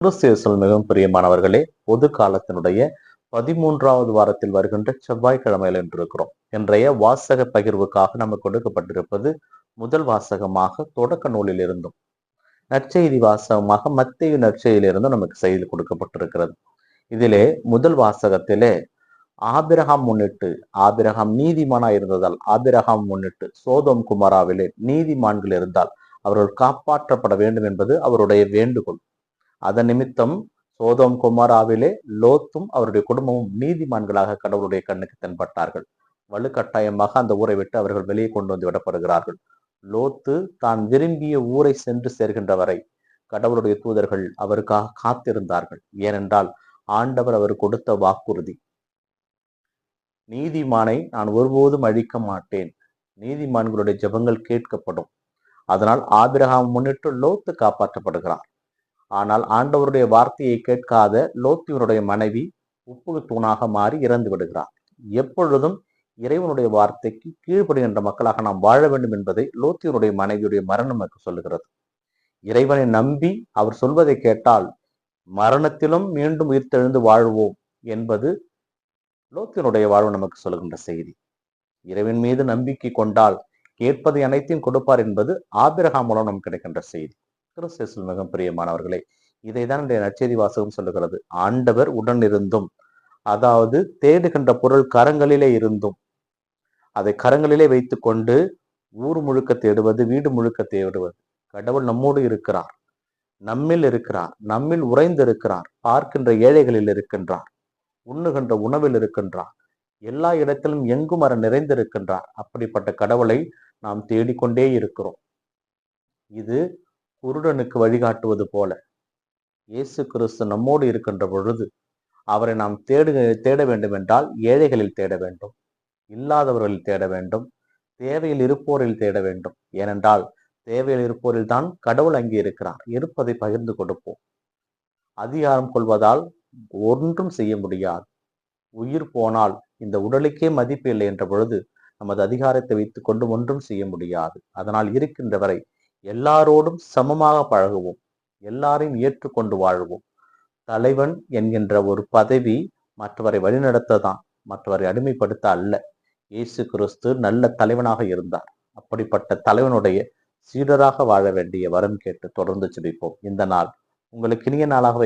கிறிஸ்துவுக்குள் மிகவும் பிரியமானவர்களே, பொது காலத்தினுடைய 13வது வாரத்தில் வருகின்ற செவ்வாய்க்கிழமையில் இருக்கிறோம். இன்றைய வாசக பகிர்வுக்காக நமக்கு கொடுக்கப்பட்டிருப்பது முதல் வாசகமாக தொடக்க நூலில் இருந்தும் நற்செய்தி வாசகமாக மத்தேயு நற்செய்தியிலிருந்தும் நமக்கு செய்தி கொடுக்கப்பட்டிருக்கிறது. இதிலே முதல் வாசகத்திலே ஆபிரகாம் முன்னிட்டு, ஆபிரகாம் நீதிமானா இருந்ததால் ஆபிரகாம் முன்னிட்டு சோதோம் குமாராவிலே நீதிமான்கள் இருந்தால் அவர்கள் காப்பாற்றப்பட வேண்டும் என்பது அவருடைய வேண்டுகோள். அதன் நிமித்தம் சோதோம் குமாராவிலே லோத்தும் அவருடைய குடும்பமும் நீதிமான்களாக கடவுளுடைய கண்ணுக்கு தென்பட்டார்கள். வலுக்கட்டாயமாக அந்த ஊரை விட்டு அவர்கள் வெளியே கொண்டு வந்து விடப்படுகிறார்கள். லோத்து தான் விரும்பிய ஊரை சென்று சேர்கின்ற வரை கடவுளுடைய தூதர்கள் அவருக்காக காத்திருந்தார்கள். ஏனென்றால் ஆண்டவர் அவர் கொடுத்த வாக்குறுதி, நீதிமானை நான் ஒருபோதும் அழிக்க மாட்டேன், நீதிமான்களுடைய ஜெபங்கள் கேட்கப்படும். அதனால் ஆபிரகாம் முன்னிட்டு லோத்து காப்பாற்றப்படுகிறார். ஆனால் ஆண்டவருடைய வார்த்தையை கேட்காத லோத்தினுடைய மனைவி உப்பு தூணாக மாறி இறந்து விடுகிறார். எப்பொழுதும் இறைவனுடைய வார்த்தைக்கு கீழ்ப்படுகின்ற மக்களாக நாம் வாழ வேண்டும் என்பதை லோத்தியனுடைய மனைவியுடைய மரணம் நமக்கு சொல்லுகிறது. இறைவனை நம்பி அவர் சொல்வதை கேட்டால் மரணத்திலும் மீண்டும் உயிர்த்தெழுந்து வாழ்வோம் என்பது லோத்தியனுடைய வாழ்வு நமக்கு சொல்லுகின்ற செய்தி. இறைவன் மீது நம்பிக்கை கொண்டால் கேட்பதை அனைத்தையும் கொடுப்பார் என்பது ஆபிரகாம் மூலம் நமக்கு கிடைக்கின்ற செய்தி. கிறிஸ்துவுக்குள் மிகவும் பிரியமானவர்களே, இதைதான் இந்த நற்செய்தி வாசகம் சொல்லுகிறது. ஆண்டவர் உடன் இருந்தும், அதாவது தேடுகின்ற பொருள் கரங்களிலே இருந்தும் அதை கரங்களிலே வைத்துக் கொண்டு ஊர் முழுக்க தேடுவது, வீடு முழுக்க தேடுவது. கடவுள் நம்மோடு இருக்கிறார், நம்மில் இருக்கிறார், நம்மில் உறைந்து இருக்கிறார், பார்க்கின்ற ஏழைகளில் இருக்கின்றார், உண்ணுகின்ற உணவில் இருக்கின்றார், எல்லா இடத்திலும் எங்கும் அவர் நிறைந்திருக்கின்றார். அப்படிப்பட்ட கடவுளை நாம் தேடிக்கொண்டே இருக்கிறோம். இது குருடனுக்கு வழிகாட்டுவது போல இயேசு கிறிஸ்து நம்மோடு இருக்கின்ற பொழுது அவரை நாம் தேட வேண்டும் என்றால் ஏழைகளில் தேட வேண்டும், இல்லாதவர்களில் தேட வேண்டும், தேவையில் இருப்போரில் தேட வேண்டும். ஏனென்றால் தேவையில் இருப்போரில் தான் கடவுள் அங்கே இருக்கிறார். இருப்பதை பகிர்ந்து கொடுப்போம். அதிகாரம் கொள்வதால் ஒன்றும் செய்ய முடியாது. உயிர் போனால் இந்த உடலுக்கே மதிப்பு இல்லை என்ற பொழுது நமது அதிகாரத்தை வைத்துக் கொண்டு ஒன்றும் செய்ய முடியாது. அதனால் இருக்கின்ற வரை எல்லாரோடும் சமமாக பழகுவோம், எல்லாரையும் ஏற்றுக்கொண்டு வாழ்வோம். தலைவன் என்கின்ற ஒரு பதவி மற்றவரை வழிநடத்ததான், மற்றவரை அடிமைப்படுத்த அல்ல. இயேசு கிறிஸ்து நல்ல தலைவனாக இருந்தார். அப்படிப்பட்ட தலைவனுடைய சீடராக வாழ வேண்டிய வரம் கேட்டு தொடர்ந்து ஜெபிப்போம். இந்த நாள் உங்களுக்கு இனிய நாளாக